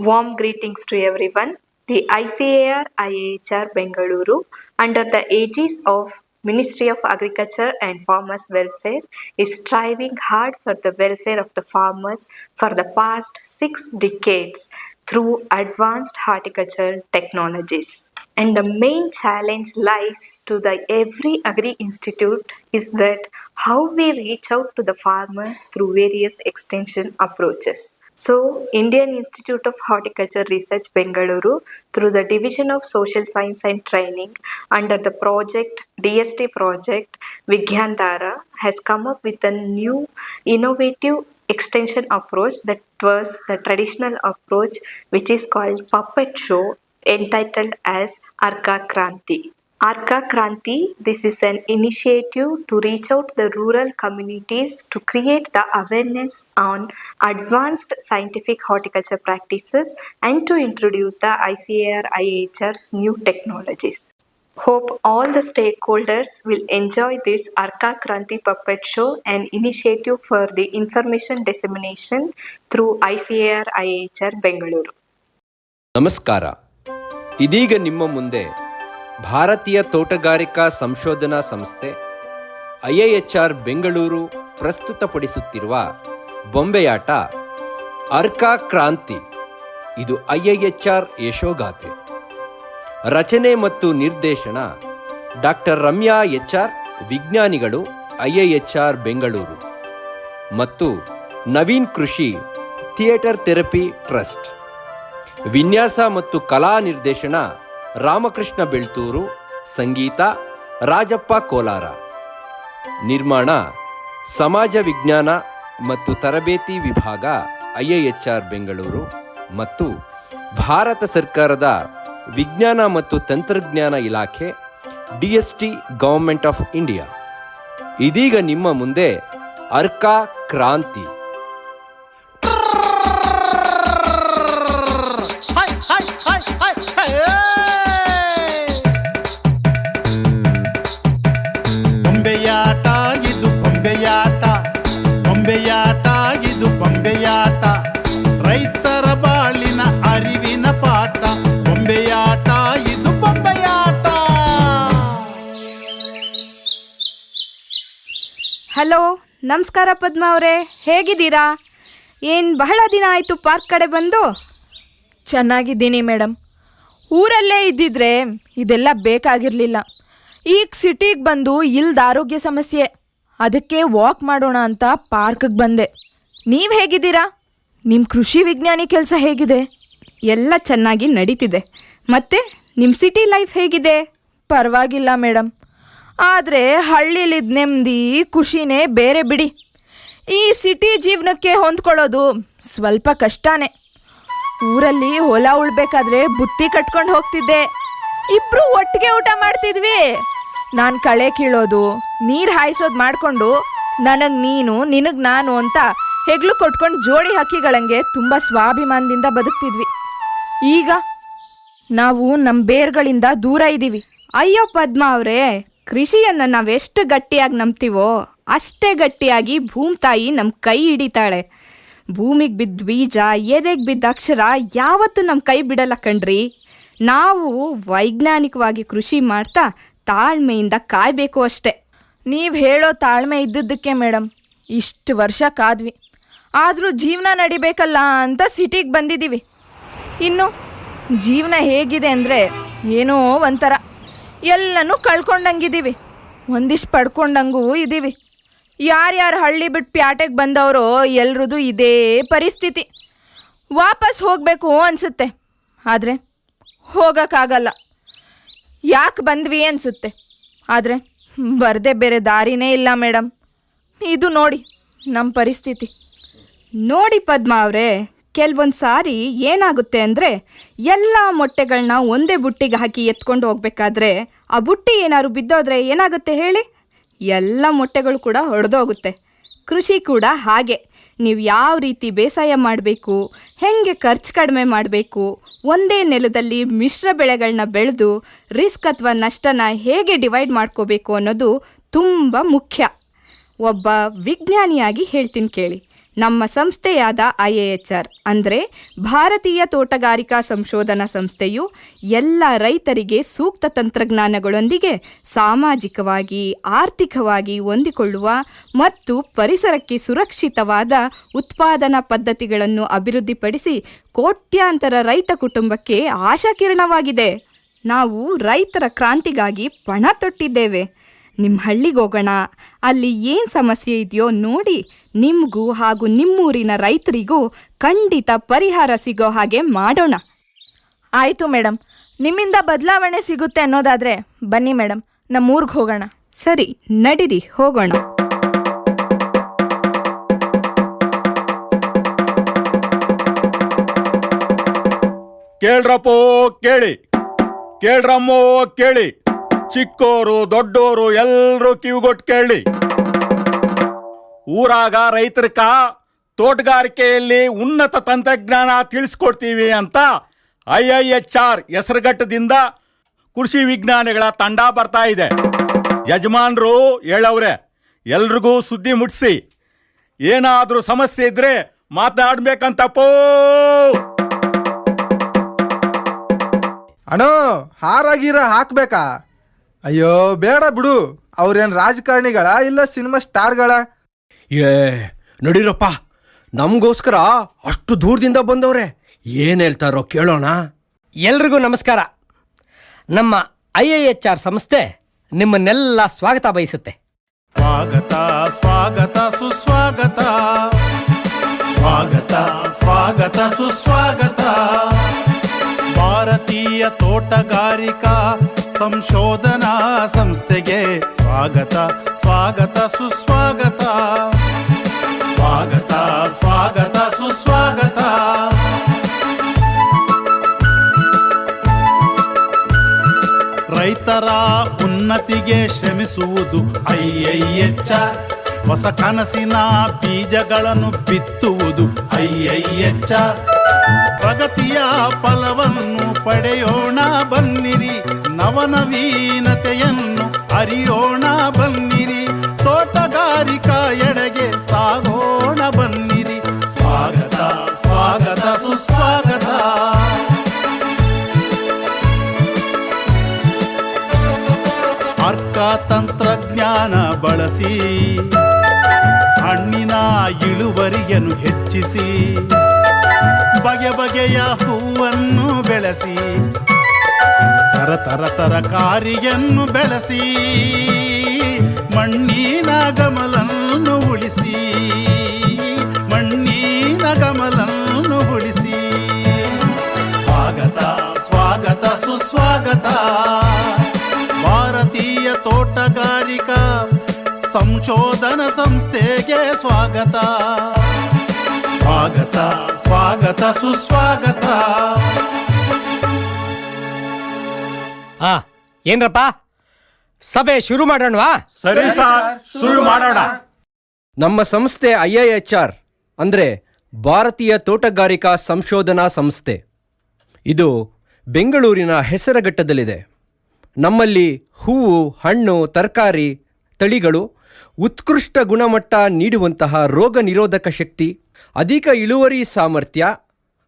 Warm greetings to everyone. The ICAR IAHR Bengaluru, under the aegis of Ministry of Agriculture and Farmers Welfare, is striving hard for the welfare of the farmers for the past 6 decades through advanced horticultural technologies. And the main challenge lies to the every agri institute is that how we reach out to the farmers through various extension approaches. So, Indian Institute of Horticulture Research Bengaluru, through the Division of Social Science and Training under the project DST project Vigyandhara, has come up with a new innovative extension approach that was the traditional approach, which is called puppet show, entitled as Arka Kranti. Arka Kranti, this is an initiative to reach out the rural communities to create the awareness on advanced scientific horticulture practices and to introduce the ICAR IAHR's new technologies. Hope all the stakeholders will enjoy this Arka Kranti puppet show, an initiative for the information dissemination through ICAR IAHR Bengaluru. ನಮಸ್ಕಾರ. ಇದೀಗ ನಿಮ್ಮ ಮುಂದೆ ಭಾರತೀಯ ತೋಟಗಾರಿಕಾ ಸಂಶೋಧನಾ ಸಂಸ್ಥೆ IIHR Bengaluru ಪ್ರಸ್ತುತಪಡಿಸುತ್ತಿರುವ ಬೊಂಬೆಯಾಟ Arka ಕ್ರಾಂತಿ. ಇದು IIHR ಯಶೋಗಾಥೆ. ರಚನೆ ಮತ್ತು ನಿರ್ದೇಶನ ಡಾಕ್ಟರ್ ರಮ್ಯಾ HR, ವಿಜ್ಞಾನಿಗಳು IIHR ಬೆಂಗಳೂರು, ಮತ್ತು ನವೀನ್ ಕೃಷಿ, ಥಿಯೇಟರ್ ಥೆರಪಿ ಟ್ರಸ್ಟ್. ವಿನ್ಯಾಸ ಮತ್ತು ಕಲಾ ನಿರ್ದೇಶನ ರಾಮಕೃಷ್ಣ ಬೆಳ್ತೂರು, ಸಂಗೀತ ರಾಜಪ್ಪ ಕೋಲಾರ. ನಿರ್ಮಾಣ ಸಮಾಜ ವಿಜ್ಞಾನ ಮತ್ತು ತರಬೇತಿ ವಿಭಾಗ IIHR ಬೆಂಗಳೂರು ಮತ್ತು ಭಾರತ ಸರ್ಕಾರದ ವಿಜ್ಞಾನ ಮತ್ತು ತಂತ್ರಜ್ಞಾನ ಇಲಾಖೆ DST ಗವರ್ಮೆಂಟ್ ಆಫ್ ಇಂಡಿಯಾ. ಇದೀಗ ನಿಮ್ಮ ಮುಂದೆ ಅರ್ಕಾ ಕ್ರಾಂತಿ. ಬೊಂಬೆಯಾಟ ಇದು ಬೊಂಬೆಯಾಟ, ಬೊಂಬೆಯಾಟ ಇದು ಬೊಂಬೆಯಾಟ, ರೈತರ ಬಾಳಿನ ಅರಿವಿನ ಪಾಠ. ಬೊಂಬೆಯಾಟ ಇದು ಬೊಂಬೆಯಾಟ. ಹಲೋ, ನಮಸ್ಕಾರ ಪದ್ಮ ಅವರೇ, ಹೇಗಿದ್ದೀರಾ? ಏನು ಬಹಳ ದಿನ ಆಯಿತು ಪಾರ್ಕ್ ಕಡೆ ಬಂದು. ಚೆನ್ನಾಗಿದ್ದೀನಿ ಮೇಡಮ್. ಊರಲ್ಲೇ ಇದ್ದಿದ್ರೆ ಇದೆಲ್ಲ ಬೇಕಾಗಿರಲಿಲ್ಲ. ಈಗ ಸಿಟಿಗೆ ಬಂದು ಇಲ್ದ ಆರೋಗ್ಯ ಸಮಸ್ಯೆ, ಅದಕ್ಕೆ ವಾಕ್ ಮಾಡೋಣ ಅಂತ ಪಾರ್ಕ್ಗೆ ಬಂದೆ. ನೀವು ಹೇಗಿದ್ದೀರಾ? ನಿಮ್ಮ ಕೃಷಿ ವಿಜ್ಞಾನಿ ಕೆಲಸ ಹೇಗಿದೆ? ಎಲ್ಲ ಚೆನ್ನಾಗಿ ನಡೀತಿದೆ. ಮತ್ತೆ ನಿಮ್ಮ ಸಿಟಿ ಲೈಫ್ ಹೇಗಿದೆ? ಪರವಾಗಿಲ್ಲ ಮೇಡಮ್. ಆದರೆ ಹಳ್ಳಿಲಿದ್ದ ನೆಮ್ಮದಿ ಖುಷಿನೇ ಬೇರೆ ಬಿಡಿ. ಈ ಸಿಟಿ ಜೀವನಕ್ಕೆ ಹೊಂದ್ಕೊಳ್ಳೋದು ಸ್ವಲ್ಪ ಕಷ್ಟನೇ. ಊರಲ್ಲಿ ಹೊಲ ಉಳ್ಬೇಕಾದ್ರೆ ಬುತ್ತಿ ಕಟ್ಕೊಂಡು ಹೋಗ್ತಿದ್ದೆ. ಇಬ್ರು ಒಟ್ಟಿಗೆ ಊಟ ಮಾಡ್ತಿದ್ವಿ. ನಾನು ಕಳೆ ಕೀಳೋದು, ನೀರು ಹಾಯಿಸೋದು ಮಾಡಿಕೊಂಡು ನನಗೆ ನೀನು ನಿನಗೆ ನಾನು ಅಂತ ಹೆಗ್ಲು ಕೊಟ್ಕೊಂಡು ಜೋಡಿ ಹಕ್ಕಿಗಳಂಗೆ ತುಂಬ ಸ್ವಾಭಿಮಾನದಿಂದ ಬದುಕ್ತಿದ್ವಿ. ಈಗ ನಾವು ನಮ್ಮ ಬೇರ್ಗಳಿಂದ ದೂರ ಇದ್ದೀವಿ. ಅಯ್ಯೋ ಪದ್ಮ ಅವರೇ, ಕೃಷಿಯನ್ನು ನಾವೆಷ್ಟು ಗಟ್ಟಿಯಾಗಿ ನಂಬ್ತೀವೋ ಅಷ್ಟೇ ಗಟ್ಟಿಯಾಗಿ ಭೂಮಿತಾಯಿ ನಮ್ಮ ಕೈ ಹಿಡಿತಾಳೆ. ಭೂಮಿಗೆ ಬಿದ್ದ ಬೀಜ, ಎದೆಗೆ ಬಿದ್ದ ಅಕ್ಷರ ಯಾವತ್ತೂ ನಮ್ಮ ಕೈ ಬಿಡಲ್ಲ ಕಣ್ರಿ. ನಾವು ವೈಜ್ಞಾನಿಕವಾಗಿ ಕೃಷಿ ಮಾಡ್ತಾ ತಾಳ್ಮೆಯಿಂದ ಕಾಯಬೇಕು ಅಷ್ಟೆ. ನೀವು ಹೇಳೋ ತಾಳ್ಮೆ ಇದ್ದದ್ದಕ್ಕೆ ಮೇಡಮ್ ಇಷ್ಟು ವರ್ಷ ಕಾದ್ವಿ. ಆದರೂ ಜೀವನ ನಡಿಬೇಕಲ್ಲ ಅಂತ ಸಿಟಿಗೆ ಬಂದಿದ್ದೀವಿ. ಇನ್ನು ಜೀವನ ಹೇಗಿದೆ ಅಂದರೆ ಏನೋ ಒಂಥರ ಎಲ್ಲನೂ ಕಳ್ಕೊಂಡಂಗಿದ್ದೀವಿ, ಒಂದಿಷ್ಟು ಪಡ್ಕೊಂಡಂಗೂ ಇದ್ದೀವಿ. ಯಾರ್ಯಾರು ಹಳ್ಳಿ ಬಿಟ್ಟು ಪ್ಯಾಟೆಗೆ ಬಂದವರೋ ಎಲ್ರದ್ದು ಇದೇ ಪರಿಸ್ಥಿತಿ. ವಾಪಸ್ ಹೋಗಬೇಕು ಅನಿಸುತ್ತೆ, ಆದರೆ ಹೋಗೋಕ್ಕಾಗಲ್ಲ. ಯಾಕೆ ಬಂದ್ವಿ ಅನಿಸುತ್ತೆ, ಆದರೆ ಬರದೆ ಬೇರೆ ದಾರಿನೇ ಇಲ್ಲ ಮೇಡಮ್. ಇದು ನೋಡಿ ನಮ್ಮ ಪರಿಸ್ಥಿತಿ. ನೋಡಿ ಪದ್ಮ ಅವರೇ, ಕೆಲವೊಂದು ಸಾರಿ ಏನಾಗುತ್ತೆ ಅಂದರೆ ಎಲ್ಲ ಮೊಟ್ಟೆಗಳನ್ನ ಒಂದೇ ಬುಟ್ಟಿಗೆ ಹಾಕಿ ಎತ್ಕೊಂಡು ಹೋಗ್ಬೇಕಾದ್ರೆ ಆ ಬುಟ್ಟಿ ಏನಾದ್ರು ಬಿದ್ದೋದ್ರೆ ಏನಾಗುತ್ತೆ ಹೇಳಿ? ಎಲ್ಲ ಮೊಟ್ಟೆಗಳು ಕೂಡ ಹೊಡೆದೋಗುತ್ತೆ. ಕೃಷಿ ಕೂಡ ಹಾಗೆ. ನೀವು ಯಾವ ರೀತಿ ಬೇಸಾಯ ಮಾಡಬೇಕು, ಹೇಗೆ ಖರ್ಚು ಕಡಿಮೆ ಮಾಡಬೇಕು, ಒಂದೇ ನೆಲದಲ್ಲಿ ಮಿಶ್ರ ಬೆಳೆಗಳನ್ನ ಬೆಳೆದು ರಿಸ್ಕ್ ಅಥವಾ ನಷ್ಟನ ಹೇಗೆ ಡಿವೈಡ್ ಮಾಡ್ಕೋಬೇಕು ಅನ್ನೋದು ತುಂಬ ಮುಖ್ಯ. ಒಬ್ಬ ವಿಜ್ಞಾನಿಯಾಗಿ ಹೇಳ್ತೀನಿ ಕೇಳಿ. ನಮ್ಮ ಸಂಸ್ಥೆಯಾದ IAHR ಅಂದರೆ ಭಾರತೀಯ ತೋಟಗಾರಿಕಾ ಸಂಶೋಧನಾ ಸಂಸ್ಥೆಯು ಎಲ್ಲ ರೈತರಿಗೆ ಸೂಕ್ತ ತಂತ್ರಜ್ಞಾನಗಳೊಂದಿಗೆ ಸಾಮಾಜಿಕವಾಗಿ ಆರ್ಥಿಕವಾಗಿ ಹೊಂದಿಕೊಳ್ಳುವ ಮತ್ತು ಪರಿಸರಕ್ಕೆ ಸುರಕ್ಷಿತವಾದ ಉತ್ಪಾದನಾ ಪದ್ಧತಿಗಳನ್ನು ಅಭಿವೃದ್ಧಿಪಡಿಸಿ ಕೋಟ್ಯಾಂತರ ರೈತ ಕುಟುಂಬಕ್ಕೆ ಆಶಾಕಿರಣವಾಗಿದೆ. ನಾವು ರೈತರ ಕ್ರಾಂತಿಗಾಗಿ ಪಣ ತೊಟ್ಟಿದ್ದೇವೆ. ನಿಮ್ಮ ಹಳ್ಳಿಗೆ ಹೋಗೋಣ, ಅಲ್ಲಿ ಏನು ಸಮಸ್ಯೆ ಇದೆಯೋ ನೋಡಿ ನಿಮಗೂ ಹಾಗೂ ನಿಮ್ಮೂರಿನ ರೈತರಿಗೂ ಖಂಡಿತ ಪರಿಹಾರ ಸಿಗೋ ಹಾಗೆ ಮಾಡೋಣ. ಆಯಿತು ಮೇಡಮ್, ನಿಮ್ಮಿಂದ ಬದಲಾವಣೆ ಸಿಗುತ್ತೆ ಅನ್ನೋದಾದರೆ ಬನ್ನಿ ಮೇಡಮ್, ನಮ್ಮೂರಿಗೆ ಹೋಗೋಣ. ಸರಿ, ನಡೀರಿ ಹೋಗೋಣ. ಕೇಳ್ರಪ್ಪೋ ಕೇಳಿ, ಕೇಳ್ರಮ್ಮೋ ಕೇಳಿ, ಚಿಕ್ಕೋರು ದೊಡ್ಡೋರು ಎಲ್ಲರೂ ಕಿವಿಗೊಟ್ಟು ಕೇಳಿ. ಊರಾಗ ರೈತರಕ ತೋಟಗಾರಿಕೆಯಲ್ಲಿ ಉನ್ನತ ತಂತ್ರಜ್ಞಾನ ತಿಳಿಸ್ಕೊಡ್ತೀವಿ ಅಂತ IIHR ಹೆಸರುಘಟ್ಟದಿಂದ ಕೃಷಿ ವಿಜ್ಞಾನಿಗಳ ತಂಡ ಬರ್ತಾ ಇದೆ. ಯಜಮಾನರು ಹೇಳವ್ರೆ, ಎಲ್ರಿಗೂ ಸುದ್ದಿ ಮುಟ್ಟಿಸಿ. ಏನಾದರೂ ಸಮಸ್ಯೆ ಇದ್ರೆ ಮಾತಾಡ್ಬೇಕಂತಪ್ಪೋ. ಅಣ್ಣೋ, ಹಾರಾಗಿರ ಹಾಕ್ಬೇಕಾ? ಅಯ್ಯೋ ಬೇಡ ಬಿಡು, ಅವ್ರೇನು ರಾಜಕಾರಣಿಗಳ ಇಲ್ಲ ಸಿನಿಮಾ ಸ್ಟಾರ್ಗಳ? ಏ ನಡೀರಪ್ಪ, ನಮಗೋಸ್ಕರ ಅಷ್ಟು ದೂರದಿಂದ ಬಂದವ್ರೆ, ಏನು ಹೇಳ್ತಾರೋ ಕೇಳೋಣ. ಎಲ್ರಿಗೂ ನಮಸ್ಕಾರ. ನಮ್ಮ IIHR ಸಂಸ್ಥೆ ನಿಮ್ಮನ್ನೆಲ್ಲ ಸ್ವಾಗತ ಬಯಸುತ್ತೆ. ಸ್ವಾಗತ ಸ್ವಾಗತ ಸುಸ್ವಾಗತ, ಸ್ವಾಗತ ಸ್ವಾಗತ ಸುಸ್ವಾಗತ. ಭಾರತೀಯ ತೋಟಗಾರಿಕಾ ಸಂಶೋಧನಾ ಸಂಸ್ಥೆಗೆ ಸ್ವಾಗತ ಸ್ವಾಗತ ಸುಸ್ವಾಗತ, ಸ್ವಾಗತ ಸ್ವಾಗತ ಸುಸ್ವಾಗತ. ರೈತರ ಉನ್ನತಿಗೆ ಶ್ರಮಿಸುವುದು IIHR. ಹೊಸ ಕನಸಿನ ಬೀಜಗಳನ್ನು ಬಿತ್ತುವುದು IIHR. ಪ್ರಗತಿಯ ಫಲವನ್ನು ಪಡೆಯೋಣ ಬನ್ನಿರಿ, ನವನವೀನತೆಯನ್ನು ಅರಿಯೋಣ ಬನ್ನಿರಿ, ತೋಟಗಾರಿಕಾ ಎಡೆಗೆ ಸಾಗೋಣ ಬನ್ನಿರಿ. ಸ್ವಾಗತ ಸ್ವಾಗತ ಸುಸ್ವಾಗತ. ಅರ್ಕ ತಂತ್ರಜ್ಞಾನ ಬಳಸಿ ಹಣ್ಣಿನ ಇಳುವರಿಯನ್ನು ಹೆಚ್ಚಿಸಿ, ಬಗೆ ಬಗೆಯ ಹೂವನ್ನು ಬೆಳೆಸಿ, ತರಕಾರಿಯನ್ನು ಬೆಳೆಸಿ, ಮಣ್ಣಿನ ಗಮಲನ್ನು ಉಳಿಸಿ, ಮಣ್ಣಿನ ಗಮಲನ್ನು ಉಳಿಸಿ. ಸ್ವಾಗತ ಸ್ವಾಗತ ಸುಸ್ವಾಗತ. ಭಾರತೀಯ ತೋಟಗಾರಿಕಾ ಸಂಶೋಧನಾ ಸಂಸ್ಥೆಗೆ ಸ್ವಾಗತ, ಸ್ವಾಗತ ಸ್ವಾಗತ ಸುಸ್ವಾಗತ. ಏನ್ರಪ್ಪ, ಸಭೆ ಶುರು ಮಾಡೋಣವಾ? ಸರಿ ಸರ್, ಶುರು ಮಾಡೋಣ. ನಮ್ಮ ಸಂಸ್ಥೆ IIHR ಅಂದರೆ ಭಾರತೀಯ ತೋಟಗಾರಿಕಾ ಸಂಶೋಧನಾ ಸಂಸ್ಥೆ. ಇದು ಬೆಂಗಳೂರಿನ ಹೆಸರಘಟ್ಟದಲ್ಲಿದೆ. ನಮ್ಮಲ್ಲಿ ಹೂವು, ಹಣ್ಣು, ತರಕಾರಿ ತಳಿಗಳು, ಉತ್ಕೃಷ್ಟ ಗುಣಮಟ್ಟ ನೀಡುವಂತಹ ರೋಗ ನಿರೋಧಕ ಶಕ್ತಿ, ಅಧಿಕ ಇಳುವರಿ ಸಾಮರ್ಥ್ಯ,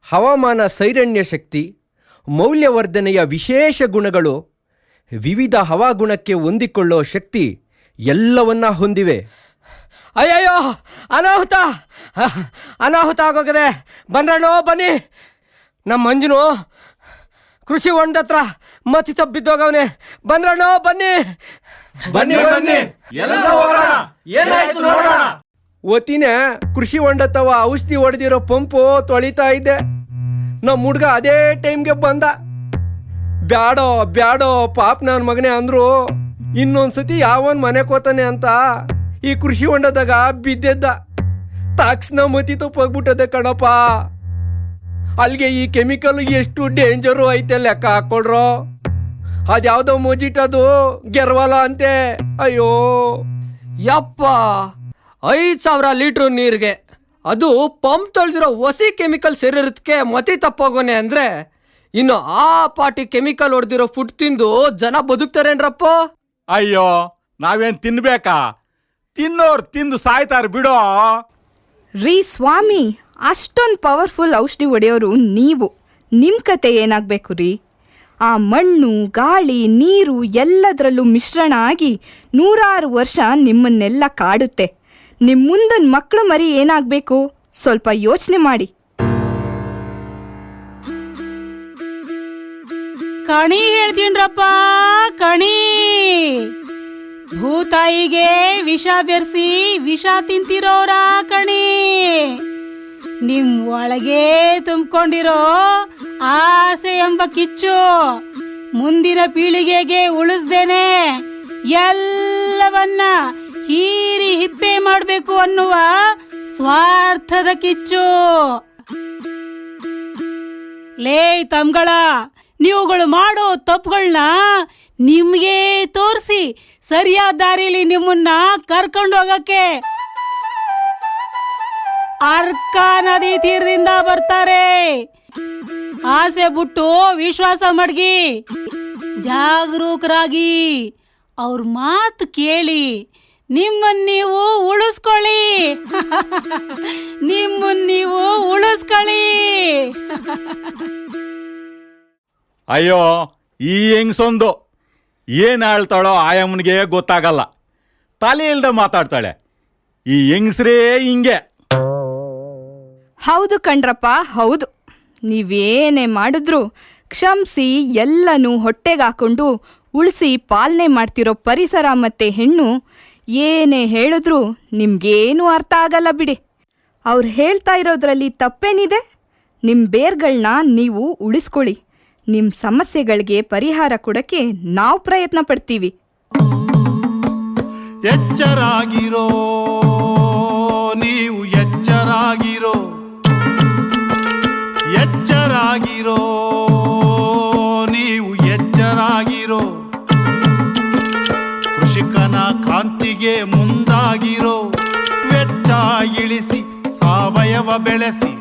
ಹವಾಮಾನ ಸೈರಣ್ಯ ಶಕ್ತಿ, ಮೌಲ್ಯವರ್ಧನೆಯ ವಿಶೇಷ ಗುಣಗಳು, ವಿವಿಧ ಹವಾಗುಣಕ್ಕೆ ಹೊಂದಿಕೊಳ್ಳೋ ಶಕ್ತಿ ಎಲ್ಲವನ್ನ ಹೊಂದಿವೆ. ಅಯ್ಯಯ್ಯೋ, ಅನಾಹುತ ಅನಾಹುತ ಆಗೋಗಿದೆ. ಬನ್ರಣ್ಣೋ ಬನ್ನಿ. ನಮ್ಮ ಮಂಜುನು ಕೃಷಿ ಹೊಂಡತ್ರ ಮತಿ ತಬ್ಬಿದ್ದೋಗವನೆ. ಬನ್ರಣ್ಣೋ ಬನ್ನಿ. ಬನ್ನಿ ಬನ್ನಿ, ಏನಾಯ್ತು ನೋಡೋಣ. ಒತ್ತಿನ ಕೃಷಿ ಹೊಂಡ ತವ ಔಷಧಿ ಹೊಡೆದಿರೋ ಪಂಪು ತೊಳಿತಾ ಇದ್ದೆ. ನಮ್ಮ ಹುಡ್ಗ ಅದೇ ಟೈಮ್ಗೆ ಬಂದ. ಬ್ಯಾಡೋ ಬ್ಯಾಡೋ ಪಾಪ ನನ್ನ ಮಗನೇ ಅಂದ್ರು. ಇನ್ನೊಂದ್ಸತಿ ಯಾವನ್ ಮನೆ ಕೋತಾನೆ ಅಂತ ಈ ಕೃಷಿ ಹೊಂಡದಾಗ ಬಿದ್ದೆದ್ದ. ತಕ್ಷಣ ಮತಿ ತಪ್ಪಾಗ್ಬಿಟ್ಟದೆ ಕಣಪ್ಪ. ಅಲ್ಲಿಗೆ ಈ ಕೆಮಿಕಲ್ ಎಷ್ಟು ಡೇಂಜರು ಐತೆ ಲೆಕ್ಕ ಹಾಕೊಳ್ರೋ. ಅದ್ಯಾವ್ದೋ ಮೊಜಿಟದು ಗೆರ್ವಲ ಅಂತೆ. ಅಯ್ಯೋ ಯಪ್ಪ, 5,000 ಲೀಟ್ರ್ ನೀರಿಗೆ ಅದು ಪಂಪ್ ತೊಳೆದಿರೋ ಹೊಸಿ ಕೆಮಿಕಲ್ ಸೇರಿರೋದಕ್ಕೆ ಮತಿ ತಪ್ಪೋಗೋನೆ ಅಂದ್ರೆ ಇನ್ನು ಆ ಪಾಟಿ ಕೆಮಿಕಲ್ ಹೊಡೆದಿರೋ ಫುಡ್ ತಿಂದು ಜನ ಬದುಕ್ತಾರೇನ್ರಪ್ಪ? ಅಯ್ಯೋ, ನಾವೇನ್ ತಿನ್ಬೇಕಾ? ತಿನ್ನೋರ್ ತಿಂದು ಸಾಯ್ತಾರ ಬಿಡೋ. ರೀ ಸ್ವಾಮಿ, ಅಷ್ಟೊಂದು ಪವರ್ಫುಲ್ ಔಷಧಿ ಹೊಡೆಯೋರು ನೀವು. ನಿಮ್ಮ ಕತೆ ಏನಾಗಬೇಕು ರೀ? ಆ ಮಣ್ಣು, ಗಾಳಿ, ನೀರು ಎಲ್ಲದರಲ್ಲೂ ಮಿಶ್ರಣ ಆಗಿ 100 ವರ್ಷ ನಿಮ್ಮನ್ನೆಲ್ಲ ಕಾಡುತ್ತೆ. ನಿಮ್ಮ ಮುಂದಿನ ಮಕ್ಕಳು ಮರಿ ಏನಾಗಬೇಕು? ಸ್ವಲ್ಪ ಯೋಚನೆ ಮಾಡಿ. ಕಣಿ ಹೇಳ್ತೀನ್ರಪ್ಪ, ಕಣಿ. ಭೂತಾಯಿಗೆ ವಿಷ ಬೆರೆಸಿ ವಿಷ ತಿಂತಿರೋರ ಕಣಿ. ನಿಮ್ ಒಳಗೆ ತುಂಬಿಕೊಂಡಿರೋ ಆಸೆ ಎಂಬ ಕಿಚ್ಚು ಮುಂದಿನ ಪೀಳಿಗೆಗೆ ಉಳಿಸ್ದೇನೆ ಎಲ್ಲವನ್ನ ಹೀರಿ ಹಿಪ್ಪೆ ಮಾಡಬೇಕು ಅನ್ನುವ ಸ್ವಾರ್ಥದ ಕಿಚ್ಚು. ಲೇ ತಮ್ಗಳ, ನೀವುಗಳು ಮಾಡೋ ತಪ್ಪುಗಳನ್ನ ನಿಮ್ಗೆ ತೋರಿಸಿ ಸರಿಯಾದ ದಾರಿಲಿ ನಿಮ್ಮನ್ನ ಕರ್ಕೊಂಡೋಗಕ್ಕೆ ಅರ್ಕ ನದಿ ತೀರದಿಂದ ಬರ್ತಾರೆ. ಆಸೆ ಬಿಟ್ಟು ವಿಶ್ವಾಸ ಮಡ್ಗಿ, ಜಾಗರೂಕರಾಗಿ ಅವ್ರ ಮಾತು ಕೇಳಿ ನಿಮ್ಮನ್ನ ನೀವು ಉಳಿಸ್ಕೊಳ್ಳಿ. ನಿಮ್ಮನ್ನ ನೀವು ಉಳಿಸ್ಕೊಳ್ಳಿ. ಅಯ್ಯೋ, ಈ ಹೆಂಗ್ಸೊಂದು ಏನ್ ಆಳ್ತಾಳೋ ಆಯಮ್ಮನಿಗೆ ಗೊತ್ತಾಗಲ್ಲ. ತಲೆ ಇಲ್ದ ಮಾತಾಡ್ತಾಳೆ ಈ ಹೆಂಗ್ಸ್ರೇ ಹಿಂಗೆ. ಹೌದು ಕಣ್ರಪ್ಪ, ಹೌದು. ನೀವೇನೇ ಮಾಡಿದ್ರು ಕ್ಷಮಿಸಿ ಎಲ್ಲನೂ ಹೊಟ್ಟೆಗಾಕೊಂಡು ಉಳಿಸಿ ಪಾಲನೆ ಮಾಡ್ತಿರೋ ಪರಿಸರ ಮತ್ತೆ ಹೆಣ್ಣು ಏನೇ ಹೇಳಿದ್ರು ನಿಮ್ಗೇನೂ ಅರ್ಥ ಆಗಲ್ಲ ಬಿಡಿ. ಅವ್ರು ಹೇಳ್ತಾ ಇರೋದ್ರಲ್ಲಿ ತಪ್ಪೇನಿದೆ? ನಿಮ್ಮ ಬೇರ್ಗಳನ್ನ ನೀವು ಉಳಿಸ್ಕೊಳ್ಳಿ. ನಿಮ್ಮ ಸಮಸ್ಯೆಗಳಿಗೆ ಪರಿಹಾರ ಕೊಡಕ್ಕೆ ನಾವು ಪ್ರಯತ್ನ ಪಡ್ತೀವಿ. ಎಚ್ಚರಾಗಿರೋ ನೀವು, ಎಚ್ಚರಾಗಿರೋ, ಎಚ್ಚರಾಗಿರೋ ನೀವು, ಎಚ್ಚರಾಗಿರೋ. ಕೃಷಿಕನ ಕ್ರಾಂತಿಗೆ ಮುಂದಾಗಿರೋ, ವೆಚ್ಚ ಇಳಿಸಿ ಸಾವಯವ ಬೆಳೆಸಿ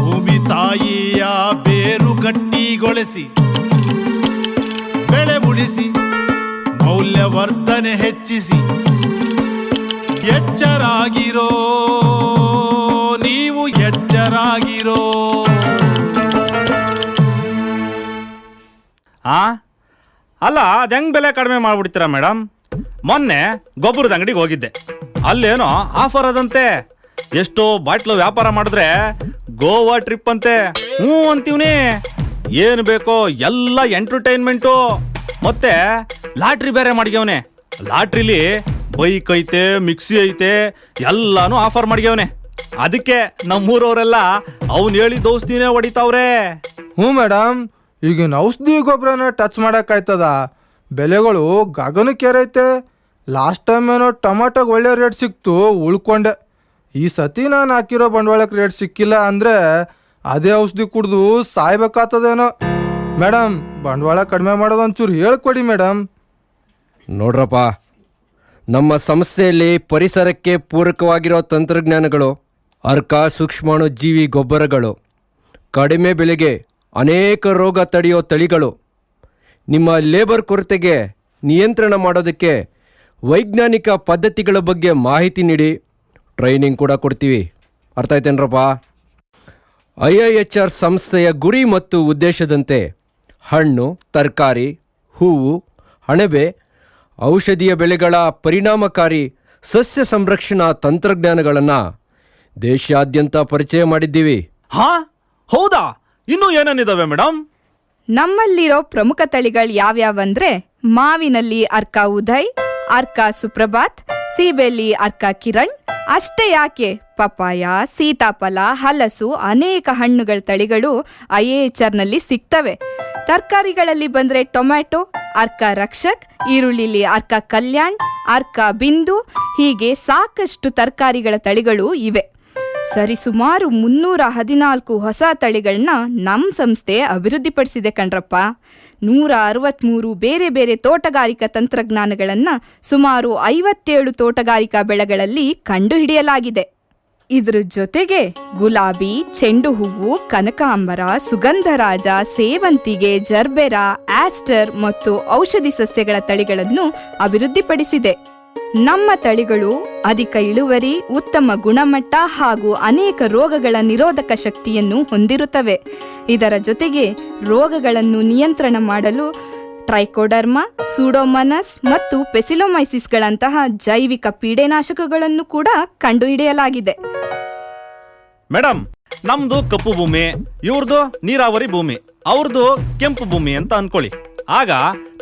ಭೂಮಿ ತಾಯಿಯ ಬೇರು ಗಟ್ಟಿಗೊಳಿಸಿ ಬೆಳೆ ಉಳಿಸಿ ಮೌಲ್ಯವರ್ಧನೆ ಹೆಚ್ಚಿಸಿ. ಎಚ್ಚರಾಗಿರೋ ನೀವು, ಎಚ್ಚರಾಗಿರೋ. ಅಲ್ಲ, ಅದು ಹೆಂಗ್ ಬೆಲೆ ಕಡಿಮೆ ಮಾಡ್ಬಿಡ್ತೀರಾ ಮೇಡಮ್? ಮೊನ್ನೆ ಗೊಬ್ಬರದ ಅಂಗಡಿಗೆ ಹೋಗಿದ್ದೆ, ಅಲ್ಲೇನೋ ಆಫರ್ ಅದಂತೆ. ಎಷ್ಟೋ ಬಾಟ್ಲು ವ್ಯಾಪಾರ ಮಾಡಿದ್ರೆ ಗೋವಾ ಟ್ರಿಪ್ ಅಂತೆ. ಹ್ಞೂ ಅಂತೀವ್ನಿ. ಏನು ಬೇಕೋ ಎಲ್ಲ ಎಂಟರ್ಟೈನ್ಮೆಂಟು, ಮತ್ತೆ ಲಾಟ್ರಿ ಬೇರೆ ಮಾಡ್ಗ್ಯವನೆ. ಲಾಟ್ರಿಲಿ ಬೈಕ್ ಐತೆ, ಮಿಕ್ಸಿ ಐತೆ, ಎಲ್ಲಾನು ಆಫರ್ ಮಾಡ್ಗ್ಯವನೆ. ಅದಕ್ಕೆ ನಮ್ಮೂರವರೆಲ್ಲ ಅವ್ನು ಹೇಳಿದ ಔಷಧಿನೇ ಹೊಡಿತಾವ್ರೆ. ಹ್ಞೂ ಮೇಡಮ್, ಈಗಿನ ಔಷಧಿ ಗೊಬ್ಬರನ ಟಚ್ ಮಾಡೋಕ್ಕಾಯ್ತದ? ಬೆಲೆಗಳು ಗಗನಕ್ಕೇರೈತೆ. ಲಾಸ್ಟ್ ಟೈಮ್ ಏನೋ ಟೊಮಾಟೋಗೆ ಒಳ್ಳೆ ರೇಟ್ ಸಿಕ್ತು, ಉಳ್ಕೊಂಡೆ. ಈ ಸತಿ ನಾನು ಹಾಕಿರೋ ಬಂಡವಾಳಕ್ಕೆ ರೇಟ್ ಸಿಕ್ಕಿಲ್ಲ ಅಂದರೆ ಅದೇ ಔಷಧಿ ಕುಡಿದು ಸಾಯ್ಬೇಕಾಗ್ತದೇನೋ. ಮೇಡಮ್, ಬಂಡವಾಳ ಕಡಿಮೆ ಮಾಡೋದು ಒಂಚೂರು ಹೇಳ್ಕೊಡಿ ಮೇಡಮ್. ನೋಡ್ರಪ್ಪ, ನಮ್ಮ ಸಂಸ್ಥೆಯಲ್ಲಿ ಪರಿಸರಕ್ಕೆ ಪೂರಕವಾಗಿರೋ ತಂತ್ರಜ್ಞಾನಗಳು, ಅರ್ಕ ಸೂಕ್ಷ್ಮಾಣು ಜೀವಿ ಗೊಬ್ಬರಗಳು, ಕಡಿಮೆ ಬೆಲೆಗೆ ಅನೇಕ ರೋಗ ತಡೆಯೋ ತಳಿಗಳು, ನಿಮ್ಮ ಲೇಬರ್ ಕೊರತೆಗೆ ನಿಯಂತ್ರಣ ಮಾಡೋದಕ್ಕೆ ವೈಜ್ಞಾನಿಕ ಪದ್ಧತಿಗಳ ಬಗ್ಗೆ ಮಾಹಿತಿ ನೀಡಿ ಟ್ರೈನಿಂಗ್ ಕೂಡ ಕೊಡ್ತೀವಿ. ಅರ್ಥ ಆಯ್ತೇನ್ರಪ್ಪ? IIHR ಸಂಸ್ಥೆಯ ಗುರಿ ಮತ್ತು ಉದ್ದೇಶದಂತೆ ಹಣ್ಣು, ತರಕಾರಿ, ಹೂವು, ಅಣಬೆ, ಔಷಧೀಯ ಬೆಳೆಗಳ ಪರಿಣಾಮಕಾರಿ ಸಸ್ಯ ಸಂರಕ್ಷಣಾ ತಂತ್ರಜ್ಞಾನಗಳನ್ನು ದೇಶಾದ್ಯಂತ ಪರಿಚಯ ಮಾಡಿದ್ದೀವಿ. ಹಾ, ಹೌದಾ? ಇನ್ನೂ ಏನೇನಿದಾವೆ ಮೇಡಮ್? ನಮ್ಮಲ್ಲಿರೋ ಪ್ರಮುಖ ತಳಿಗಳು ಯಾವ್ಯಾವಂದ್ರೆ ಮಾವಿನಲ್ಲಿ ಅರ್ಕ ಉದಯ್, ಅರ್ಕ ಸುಪ್ರಭಾತ್, ಸೀಬೆಯಲ್ಲಿ ಅರ್ಕ ಕಿರಣ್. ಅಷ್ಟೇ ಯಾಕೆ, ಪಪಾಯ, ಸೀತಾಫಲ, ಹಲಸು, ಅನೇಕ ಹಣ್ಣುಗಳ ತಳಿಗಳು IIHRನಲ್ಲಿ ಸಿಗ್ತವೆ. ತರಕಾರಿಗಳಲ್ಲಿ ಬಂದರೆ ಟೊಮ್ಯಾಟೊ, ಅರ್ಕ ರಕ್ಷಕ್, ಈರುಳ್ಳಿಲಿ ಅರ್ಕ ಕಲ್ಯಾಣ್, ಅರ್ಕ ಬಿಂದು, ಹೀಗೆ ಸಾಕಷ್ಟು ತರಕಾರಿಗಳ ತಳಿಗಳು ಇವೆ. ಸರಿಸುಮಾರು 314 ಹೊಸ ತಳಿಗಳನ್ನ ನಮ್ಮ ಸಂಸ್ಥೆ ಅಭಿವೃದ್ಧಿಪಡಿಸಿದೆ ಕಣ್ರಪ್ಪ. 163 ಬೇರೆ ಬೇರೆ ತೋಟಗಾರಿಕಾ ತಂತ್ರಜ್ಞಾನಗಳನ್ನು ಸುಮಾರು 57 ತೋಟಗಾರಿಕಾ ಬೆಳೆಗಳಲ್ಲಿ ಕಂಡುಹಿಡಿಯಲಾಗಿದೆ. ಇದ್ರ ಜೊತೆಗೆ ಗುಲಾಬಿ, ಚೆಂಡು ಹೂವು, ಕನಕಾಂಬರ, ಸುಗಂಧರಾಜ, ಸೇವಂತಿಗೆ, ಜರ್ಬೆರಾ, ಆಸ್ಟರ್ ಮತ್ತು ಔಷಧಿ ಸಸ್ಯಗಳ ತಳಿಗಳನ್ನು ಅಭಿವೃದ್ಧಿಪಡಿಸಿದೆ. ನಮ್ಮ ತಳಿಗಳು ಅಧಿಕ ಇಳುವರಿ, ಉತ್ತಮ ಗುಣಮಟ್ಟ ಹಾಗೂ ಅನೇಕ ರೋಗಗಳ ನಿರೋಧಕ ಶಕ್ತಿಯನ್ನು ಹೊಂದಿರುತ್ತವೆ. ಇದರ ಜೊತೆಗೆ ರೋಗಗಳನ್ನು ನಿಯಂತ್ರಣ ಮಾಡಲು ಟ್ರೈಕೋಡರ್ಮಾ, ಸೂಡೋಮನಸ್ ಮತ್ತು ಪೆಸಿಲೋಮೈಸಿಸ್ಗಳಂತಹ ಜೈವಿಕ ಪೀಡೆನಾಶಕಗಳನ್ನು ಕೂಡ ಕಂಡುಹಿಡಿಯಲಾಗಿದೆ. ಮೇಡಮ್, ನಮ್ದು ಕಪ್ಪು ಭೂಮಿ, ಇವ್ರದ್ದು ನೀರಾವರಿ ಭೂಮಿ, ಅವ್ರದ್ದು ಕೆಂಪು ಭೂಮಿ ಅಂತ ಅನ್ಕೊಳ್ಳಿ. ಆಗ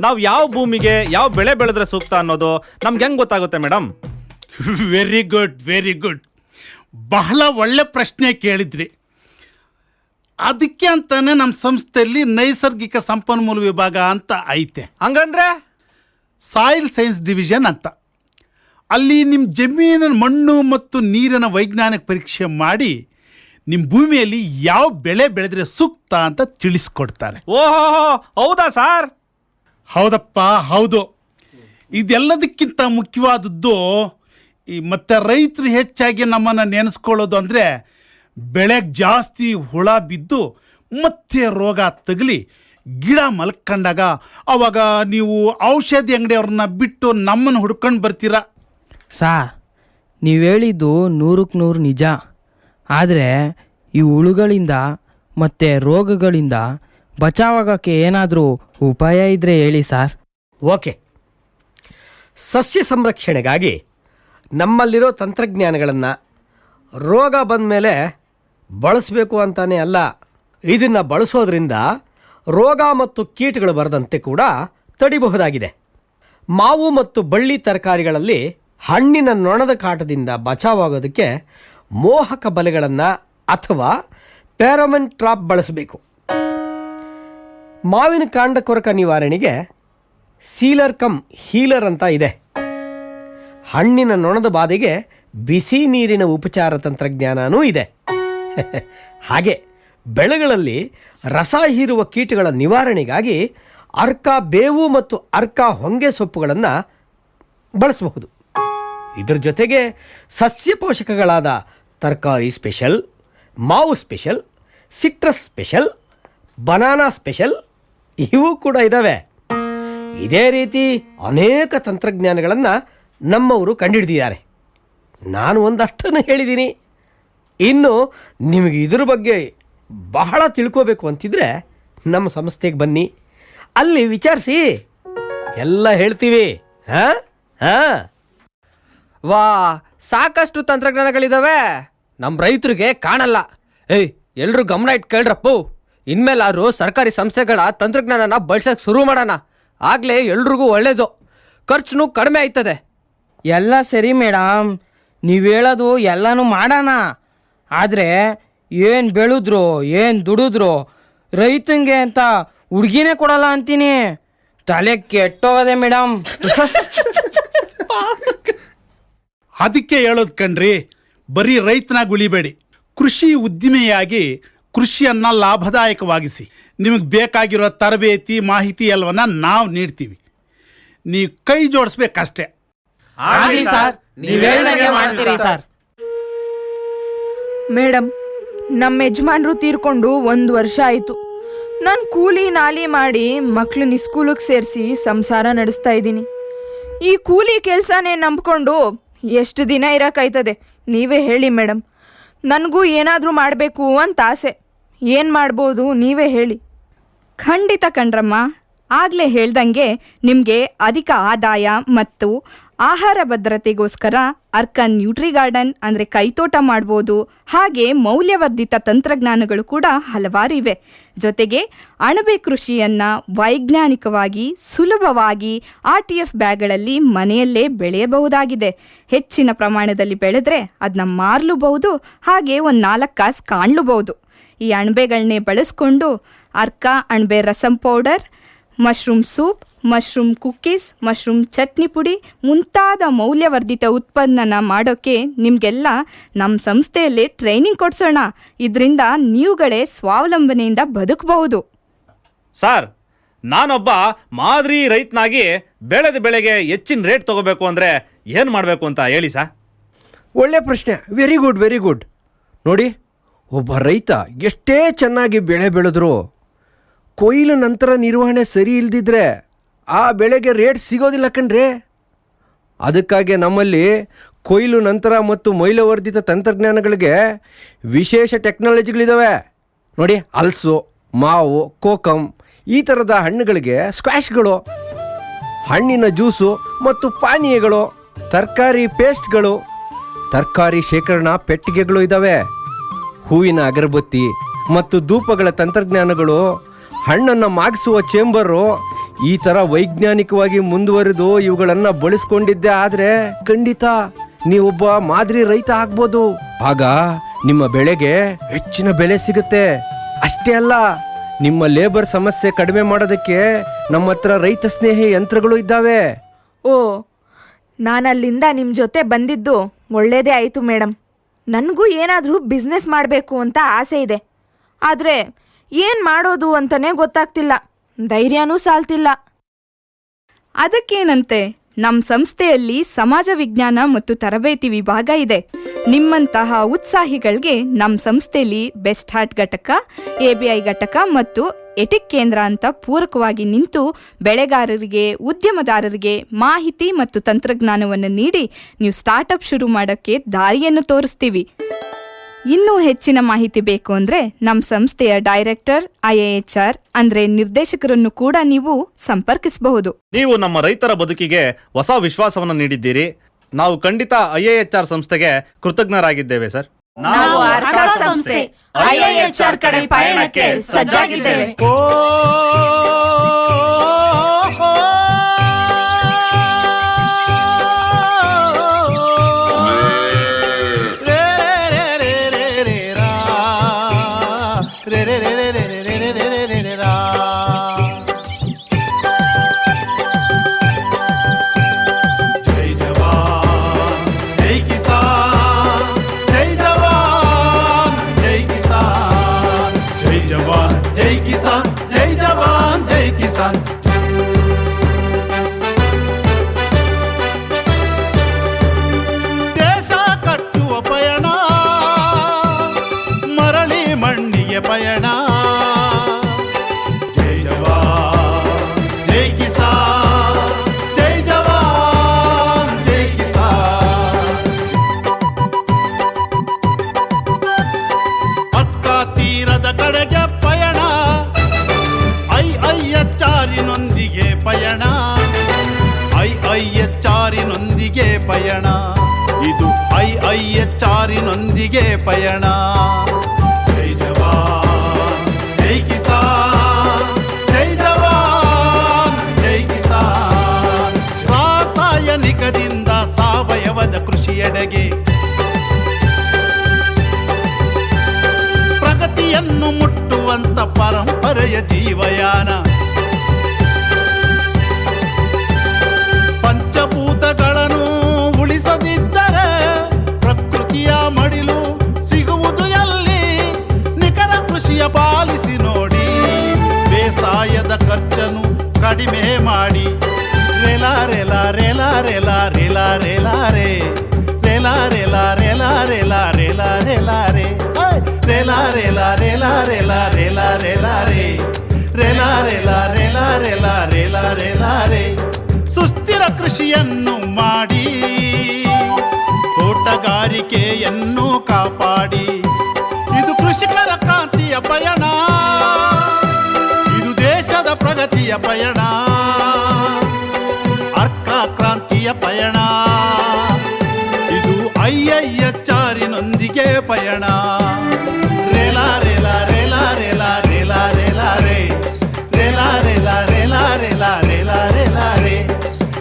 ನಾವು ಯಾವ ಭೂಮಿಗೆ ಯಾವ ಬೆಳೆ ಬೆಳೆದ್ರೆ ಸೂಕ್ತ ಅನ್ನೋದು ನಮ್ಗೆ ಹೆಂಗ್ ಗೊತ್ತಾಗುತ್ತೆ madam? Very good, very good. ಬಹಳ ಒಳ್ಳೆ ಪ್ರಶ್ನೆ ಕೇಳಿದ್ರಿ. ಅದಕ್ಕೆ ಅಂತಾನೆ ನಮ್ಮ ಸಂಸ್ಥೆಯಲ್ಲಿ ನೈಸರ್ಗಿಕ ಸಂಪನ್ಮೂಲ ವಿಭಾಗ ಅಂತ ಐತೆ. ಹಂಗಂದ್ರೆ ಸಾಯಿಲ್ ಸೈನ್ಸ್ ಡಿವಿಷನ್ ಅಂತ. ಅಲ್ಲಿ ನಿಮ್ಮ ಜಮೀನಿನ ಮಣ್ಣು ಮತ್ತು ನೀರಿನ ವೈಜ್ಞಾನಿಕ ಪರೀಕ್ಷೆ ಮಾಡಿ ನಿಮ್ಮ ಭೂಮಿಯಲ್ಲಿ ಯಾವ ಬೆಳೆ ಬೆಳೆದ್ರೆ ಸೂಕ್ತ ಅಂತ ತಿಳಿಸ್ಕೊಡ್ತಾರೆ. ಓಹೋ, ಹೌದಾ ಸರ್? ಹೌದಪ್ಪ, ಹೌದು. ಇದೆಲ್ಲದಕ್ಕಿಂತ ಮುಖ್ಯವಾದದ್ದು ಮತ್ತೆ ರೈತರು ಹೆಚ್ಚಾಗಿ ನಮ್ಮನ್ನು ನೆನೆಸ್ಕೊಳ್ಳೋದು ಅಂದರೆ ಬೆಳೆಗೆ ಜಾಸ್ತಿ ಹುಳ ಬಿದ್ದು ಮತ್ತೆ ರೋಗ ತಗಲಿ ಗಿಡ ಮಲ್ಕೊಂಡಾಗ ಅವಾಗ ನೀವು ಔಷಧಿ ಅಂಗಡಿಯವ್ರನ್ನ ಬಿಟ್ಟು ನಮ್ಮನ್ನು ಹುಡ್ಕೊಂಡು ಬರ್ತೀರಾ. ನೀವು ಹೇಳಿದ್ದು 100ಕ್ಕೆ 100 ನಿಜ. ಆದರೆ ಈ ಹುಳುಗಳಿಂದ ಮತ್ತು ರೋಗಗಳಿಂದ ಬಚಾವಾಗೋಕ್ಕೆ ಏನಾದರೂ ಉಪಾಯ ಇದ್ದರೆ ಹೇಳಿ ಸರ್. ಓಕೆ, ಸಸ್ಯ ಸಂರಕ್ಷಣೆಗಾಗಿ ನಮ್ಮಲ್ಲಿರೋ ತಂತ್ರಜ್ಞಾನಗಳನ್ನು ರೋಗ ಬಂದ ಮೇಲೆ ಬಳಸಬೇಕು ಅಂತಾನೆ ಅಲ್ಲ, ಇದನ್ನು ಬಳಸೋದ್ರಿಂದ ರೋಗ ಮತ್ತು ಕೀಟಗಳು ಬರದಂತೆ ಕೂಡ ತಡಿಬಹುದಾಗಿದೆ. ಮಾವು ಮತ್ತು ಬಳ್ಳಿ ತರಕಾರಿಗಳಲ್ಲಿ ಹಣ್ಣಿನ ನೊಣದ ಕಾಟದಿಂದ ಬಚಾವಾಗೋದಕ್ಕೆ ಮೋಹಕ ಬಲೆಗಳನ್ನು ಅಥವಾ ಫೆರೋಮನ್ ಟ್ರಾಪ್ ಬಳಸಬೇಕು. ಮಾವಿನ ಕಾಂಡ ಕೊರಕ ನಿವಾರಣೆಗೆ ಸೀಲರ್ ಕಮ್ ಹೀಲರ್ ಅಂತ ಇದೆ. ಹಣ್ಣಿನ ನೊಣದ ಬಾಧೆಗೆ ಬಿಸಿ ನೀರಿನ ಉಪಚಾರ ತಂತ್ರಜ್ಞಾನವೂ ಇದೆ. ಹಾಗೆ ಬೆಳೆಗಳಲ್ಲಿ ರಸ ಹೀರುವ ಕೀಟಗಳ ನಿವಾರಣೆಗಾಗಿ ಅರ್ಕ ಬೇವು ಮತ್ತು ಅರ್ಕ ಹೊಂಗೆ ಸೊಪ್ಪುಗಳನ್ನು ಬಳಸಬಹುದು. ಇದರ ಜೊತೆಗೆ ಸಸ್ಯ ಪೋಷಕಗಳಾದ ತರಕಾರಿ ಸ್ಪೆಷಲ್, ಮಾವು special, citrus special, banana special ಇವು ಕೂಡ ಇದ್ದಾವೆ. ಇದೇ ರೀತಿ ಅನೇಕ ತಂತ್ರಜ್ಞಾನಗಳನ್ನು ನಮ್ಮವರು ಕಂಡುಹಿಡಿದಿದ್ದಾರೆ. ನಾನು ಒಂದಷ್ಟನ್ನು ಹೇಳಿದ್ದೀನಿ. ಇನ್ನು ನಿಮಗೆ ಇದ್ರ ಬಗ್ಗೆ ಬಹಳ ತಿಳ್ಕೋಬೇಕು ಅಂತಿದ್ರೆ ನಮ್ಮ ಸಂಸ್ಥೆಗೆ ಬನ್ನಿ, ಅಲ್ಲಿ ವಿಚಾರಿಸಿ, ಎಲ್ಲ ಹೇಳ್ತೀವಿ. ವಾ, ಸಾಕಷ್ಟು ತಂತ್ರಜ್ಞಾನಗಳಿದಾವೆ, ನಮ್ಮ ರೈತರಿಗೆ ಕಾಣಲ್ಲ. ಎಲ್ರೂ ಗಮನ ಇಟ್ಟು ಕೇಳ್ರಪ್ಪು. ಇನ್ಮೇಲಾದ್ರೂ ಸರ್ಕಾರಿ ಸಂಸ್ಥೆಗಳ ತಂತ್ರಜ್ಞಾನನ ಬಳಸಕ್ಕೆ ಶುರು ಮಾಡೋಣ. ಆಗಲೇ ಎಲ್ರಿಗೂ ಒಳ್ಳೇದು, ಖರ್ಚು ಕಡಿಮೆ ಆಯ್ತದೆ. ಎಲ್ಲ ಸರಿ ಮೇಡಮ್, ನೀವು ಹೇಳೋದು ಎಲ್ಲನೂ ಮಾಡೋಣ. ಆದರೆ ಏನು ಬೆಳೆದ್ರು ಏನು ದುಡಿದ್ರು ರೈತಂಗೆ ಅಂತ ಹುಡುಗಿನೇ ಕೊಡಲ್ಲ ಅಂತೀನಿ. ತಲೆ ಕೆಟ್ಟೋಗದೆ ಮೇಡಮ್. ಅದಕ್ಕೆ ಹೇಳೋದು ಕಣ್ರಿ, ಬರೀ ರೈತನಾಗಿ ಉಳಿಬೇಡಿ, ಕೃಷಿ ಉದ್ದಿಮೆಯಾಗಿ ಕೃಷಿಯನ್ನು ಲಾಭದಾಯಕವಾಗಿಸಿ. ನಿಮಗೆ ಬೇಕಾಗಿರೋ ತರಬೇತಿ ಮಾಹಿತಿ ಎಲ್ಲವನ್ನ ನಾವು ನೀಡ್ತೀವಿ, ನೀವು ಕೈ ಜೋಡಿಸ್ಬೇಕಷ್ಟೇ. ಮೇಡಮ್, ನಮ್ಮ ಯಜಮಾನ್ರು ತೀರ್ಕೊಂಡು 1 ವರ್ಷ ಆಯಿತು. ನಾನು ಕೂಲಿ ನಾಲಿ ಮಾಡಿ ಮಕ್ಳನ್ನ ಸ್ಕೂಲಿಗೆ ಸೇರಿಸಿ ಸಂಸಾರ ನಡೆಸ್ತಾ ಇದ್ದೀನಿ. ಈ ಕೂಲಿ ಕೆಲಸನೇ ನಂಬ್ಕೊಂಡು ಎಷ್ಟು ದಿನ ಇರೋಕ್ಕಾಯ್ತದೆ? ನೀವೇ ಹೇಳಿ ಮೇಡಮ್. ನನಗೂ ಏನಾದರೂ ಮಾಡಬೇಕು ಅಂತ ಆಸೆ. ಏನು ಮಾಡ್ಬೋದು ನೀವೇ ಹೇಳಿ. ಖಂಡಿತ ಕಣ್ರಮ್ಮ. ಆಗಲೇ ಹೇಳ್ದಂಗೆ ನಿಮಗೆ ಅಧಿಕ ಆದಾಯ ಮತ್ತು ಆಹಾರ ಭದ್ರತೆಗೋಸ್ಕರ ಅರ್ಕನ್ ನ್ಯೂಟ್ರಿ ಗಾರ್ಡನ್ ಅಂದರೆ ಕೈತೋಟ ಮಾಡ್ಬೋದು. ಹಾಗೆ ಮೌಲ್ಯವರ್ಧಿತ ತಂತ್ರಜ್ಞಾನಗಳು ಕೂಡ ಹಲವಾರಿವೆ. ಜೊತೆಗೆ ಅಣಬೆ ಕೃಷಿಯನ್ನು ವೈಜ್ಞಾನಿಕವಾಗಿ ಸುಲಭವಾಗಿ RTF ಬ್ಯಾಗ್ಗಳಲ್ಲಿ ಮನೆಯಲ್ಲೇ ಬೆಳೆಯಬಹುದಾಗಿದೆ. ಹೆಚ್ಚಿನ ಪ್ರಮಾಣದಲ್ಲಿ ಬೆಳೆದ್ರೆ ಅದನ್ನ ಮಾರಲೂಬಹುದು, ಹಾಗೆ ಒಂದು 4 ಕಾಸು ಕಾಣಲೂಬಹುದು. ಈ ಅಣಬೆಗಳನ್ನೇ ಬಳಸ್ಕೊಂಡು ಅರ್ಕ ಅಣಬೆ rasam powder, mushroom soup, mushroom cookies, mushroom chutney ಪುಡಿ ಮುಂತಾದ ಮೌಲ್ಯವರ್ಧಿತ ಉತ್ಪನ್ನನ ಮಾಡೋಕ್ಕೆ ನಿಮಗೆಲ್ಲ ನಮ್ಮ ಸಂಸ್ಥೆಯಲ್ಲಿ ಟ್ರೈನಿಂಗ್ ಕೊಡ್ಸೋಣ. ಇದರಿಂದ ನೀವುಗಳೇ ಸ್ವಾವಲಂಬನೆಯಿಂದ ಬದುಕಬಹುದು. ಸರ್, ನಾನೊಬ್ಬ ಮಾದರಿ ರೈತನಾಗಿ ಬೆಳೆದ ಬೆಳೆಗೆ ಹೆಚ್ಚಿನ ರೇಟ್ ತಗೋಬೇಕು ಅಂದರೆ ಏನು ಮಾಡಬೇಕು ಅಂತ ಹೇಳಿ ಸರ್. ಒಳ್ಳೆ ಪ್ರಶ್ನೆ. Very good, very good. ನೋಡಿ, ಒಬ್ಬ ರೈತ ಎಷ್ಟೇ ಚೆನ್ನಾಗಿ ಬೆಳೆ ಬೆಳೆದ್ರು ಕೊಯ್ಲು ನಂತರ ನಿರ್ವಹಣೆ ಸರಿ ಇಲ್ದಿದ್ರೆ ಆ ಬೆಳೆಗೆ ರೇಟ್ ಸಿಗೋದಿಲ್ಲ ಕಣ್ರಿ. ಅದಕ್ಕಾಗಿ ನಮ್ಮಲ್ಲಿ ಕೊಯ್ಲು ನಂತರ ಮತ್ತು ಮೌಲ್ಯವರ್ಧಿತ ತಂತ್ರಜ್ಞಾನಗಳಿಗೆ ವಿಶೇಷ ಟೆಕ್ನಾಲಜಿಗಳಿದ್ದಾವೆ ನೋಡಿ. ಹಲಸು, ಮಾವು, ಕೋಕಮ್ ಈ ಥರದ ಹಣ್ಣುಗಳಿಗೆ ಸ್ಕ್ವಾಷ್ಗಳು, ಹಣ್ಣಿನ ಜ್ಯೂಸು ಮತ್ತು ಪಾನೀಯಗಳು, ತರಕಾರಿ ಪೇಸ್ಟ್ಗಳು, ತರಕಾರಿ ಶೇಖರಣಾ ಪೆಟ್ಟಿಗೆಗಳು ಇದ್ದಾವೆ. ಹೂವಿನ ಅಗರಬತ್ತಿ ಮತ್ತು ಧೂಪಗಳ ತಂತ್ರಜ್ಞಾನಗಳು, ಹಣ್ಣನ್ನು ಮಾಗಿಸುವ ಚೇಂಬರು, ಈ ಥರ ವೈಜ್ಞಾನಿಕವಾಗಿ ಮುಂದುವರೆದು ಇವುಗಳನ್ನು ಬಳಸ್ಕೊಂಡಿದ್ದೆ ಆದರೆ ಖಂಡಿತ ನೀವೊಬ್ಬ ಮಾದರಿ ರೈತ ಆಗ್ಬೋದು. ಆಗ ನಿಮ್ಮ ಬೆಳೆಗೆ ಹೆಚ್ಚಿನ ಬೆಲೆ ಸಿಗುತ್ತೆ. ಅಷ್ಟೇ ಅಲ್ಲ, ನಿಮ್ಮ ಲೇಬರ್ ಸಮಸ್ಯೆ ಕಡಿಮೆ ಮಾಡೋದಕ್ಕೆ ನಮ್ಮ ಹತ್ರ ರೈತ ಸ್ನೇಹಿ ಯಂತ್ರಗಳು ಇದ್ದಾವೆ. ಓ, ನಾನಲ್ಲಿಂದ ನಿಮ್ಮ ಜೊತೆ ಬಂದಿದ್ದು ಒಳ್ಳೇದೇ ಆಯಿತು ಮೇಡಮ್. ನನಗೂ ಏನಾದರೂ ಬಿಸ್ನೆಸ್ ಮಾಡಬೇಕು ಅಂತ ಆಸೆ ಇದೆ. ಆದರೆ ಏನು ಮಾಡೋದು ಅಂತಲೇ ಗೊತ್ತಾಗ್ತಿಲ್ಲ, ಧೈರ್ಯನೂ ಸಾಲ್ತಿಲ್ಲ. ಅದಕ್ಕೇನಂತೆ, ನಮ್ಮ ಸಂಸ್ಥೆಯಲ್ಲಿ ಸಮಾಜ ವಿಜ್ಞಾನ ಮತ್ತು ತರಬೇತಿ ವಿಭಾಗ ಇದೆ. ನಿಮ್ಮಂತಹ ಉತ್ಸಾಹಿಗಳಿಗೆ ನಮ್ಮ ಸಂಸ್ಥೆಯಲ್ಲಿ ಬೆಸ್ಟ್ ಹಾರ್ಟ್ ಘಟಕ, ABI ಘಟಕ ಮತ್ತು ಎಟಿಕ್ ಕೇಂದ್ರ ಅಂತ ಪೂರಕವಾಗಿ ನಿಂತು ಬೆಳೆಗಾರರಿಗೆ, ಉದ್ಯಮದಾರರಿಗೆ ಮಾಹಿತಿ ಮತ್ತು ತಂತ್ರಜ್ಞಾನವನ್ನು ನೀಡಿ ನೀವು ಸ್ಟಾರ್ಟಪ್ ಶುರು ಮಾಡೋಕ್ಕೆ ದಾರಿಯನ್ನು ತೋರಿಸ್ತೀವಿ. ಇನ್ನೂ ಹೆಚ್ಚಿನ ಮಾಹಿತಿ ಬೇಕು ಅಂದರೆ ನಮ್ಮ ಸಂಸ್ಥೆಯ ಡೈರೆಕ್ಟರ್, IIHR ಅಂದರೆ ನಿರ್ದೇಶಕರನ್ನು ಕೂಡ ನೀವು ಸಂಪರ್ಕಿಸಬಹುದು. ನೀವು ನಮ್ಮ ರೈತರ ಬದುಕಿಗೆ ಹೊಸ ವಿಶ್ವಾಸವನ್ನು ನೀಡಿದ್ದೀರಿ. ನಾವು ಖಂಡಿತ IIHR ಸಂಸ್ಥೆಗೆ ಕೃತಜ್ಞರಾಗಿದ್ದೇವೆ ಸರ್. ನಾವು ಅರ್ಕ ಸಂಸ್ಥೆ IIHR ಕಡೆ ಪಯಣಕ್ಕೆ ಸಜ್ಜಾಗಿದ್ದೇವೆ. ದೇಶ ಕಟ್ಟುವ ಪಯಣ, ಮರಳಿ ಮಣ್ಣಿಗೆ ಪಯಣ. ಜೈ ಜವಾನ್ ಜೈ ಕಿಸಾನ್, ಜೈ ಜವಾನ್ ಜೈ ಕಿಸಾನ್. ಅಕ್ಕ ತೀರದ ಕಡೆಗೆ ಪಯಣ, IIHR-ನೊಂದಿಗೆ ಪಯಣ, IIHR-ನೊಂದಿಗೆ ಪಯಣ, ಇದು IIHR-ನೊಂದಿಗೆ ಪಯಣ. ಜೈ ಜವಾನ್ ಜೈ ಕಿಸಾನ್, ಜೈ ಜವಾನ್ ಜೈ ಕಿಸಾನ್. ರಾಸಾಯನಿಕದಿಂದ ಸಾವಯವದ ಕೃಷಿಯೆಡೆಗೆ ಪ್ರಗತಿಯನ್ನು ಮುಟ್ಟುವಂತ ಪರಂಪರೆಯ ಜೀವಯಾನ. ಪಂಚಭೂತಗಳನ್ನು ಉಳಿಸದಿದ್ದರೆ ಪ್ರಕೃತಿಯ ಮಡಿಲು ಸಿಗುವುದು ಎಲ್ಲಿ? ನಿಖರ ಕೃಷಿಯ ಪಾಲಿಸಿ ನೋಡಿ, ಬೇಸಾಯದ ಖರ್ಚನ್ನು ಕಡಿಮೆ ಮಾಡಿ. ರೆಲಾ ರೆಲಾ ರೆಲಾ ರೆಲಾ ರೆಲಾ ರೆಲಾ ರೇ, ರೆಲಾ ರೆಲಾ ರೆಲಾ ರೆಲಾ ರೆಲಾ ರೆಲಾ ರೇ, ರೆಲಾ ರೆಲಾ ರೆಲಾ ರೆಲಾ ರೆಲಾ ರೆಲಾ ರೇ, ರೆಲಾ ರೆಲಾ ರೆಲಾ ರೆಲಾ ರೆಲಾ ರೆಲಾ ರೇ. ಸುಸ್ಥಿರ ಕೃಷಿಯನ್ನು ಮಾಡಿ, ತೋಟಗಾರಿಕೆಯನ್ನು ಕಾಪಾಡಿ. ಇದು ಕೃಷಿಕರ ಕ್ರಾಂತಿಯ ಪಯಣ, ಇದು ದೇಶದ ಪ್ರಗತಿಯ ಪಯಣ, ಅರ್ಕ ಕ್ರಾಂತಿಯ ಪಯಣ, ಇದು IIHR-ನೊಂದಿಗೆ ಪಯಣ. ರೆಲಾ ರೆಲಾ ರೆಲಾ ರೆಲಾ ರೆಲಾ ರೆಲಾ ರೇ, ರೆಲಾ ರೆಲಾ ರೆಲಾ ರೆಲಾ ರೆಲಾ ರೆಲಾ ರೇ.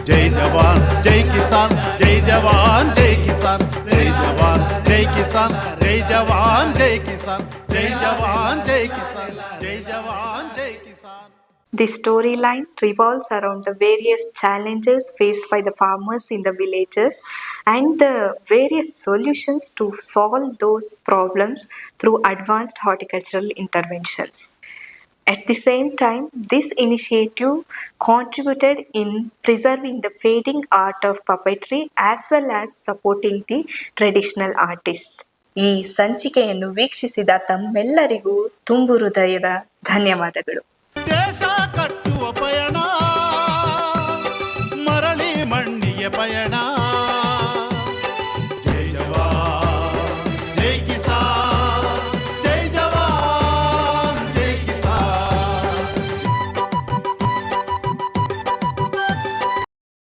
ಜೈ ಜವಾನ್ ಜೈ ಕಿಸಾನ್, ಜೈ ಜವಾನ್ ಜೈ ಕಿಸಾನ್, ಜೈ ಜವಾನ್ ಜೈ ಕಿಸಾನ್, ಜೈ ಜವಾನ್ ಜೈ ಕಿಸಾನ್, ಜೈ ಜವಾನ್ ಜೈ ಕಿಸಾನ್, ಜೈ ಜವಾನ್ ಜೈ Kisan. The storyline revolves around the various challenges faced by the farmers in the villages and the various solutions to solve those problems through advanced horticultural interventions. At the same time, this initiative contributed in preserving the fading art of puppetry as well as supporting the traditional artists. ಈ ಸಂಚಿಕೆಯನ್ನು ವೀಕ್ಷಿಸಿದ ತಮ್ಮೆಲ್ಲರಿಗೂ ತುಂಬು ಹೃದಯದ ಧನ್ಯವಾದಗಳು. ದೇಶ ಕಟ್ಟುವ ಪಯಣ, ಮರಳಿ ಮಣ್ಣಿಗೆ ಪಯಣ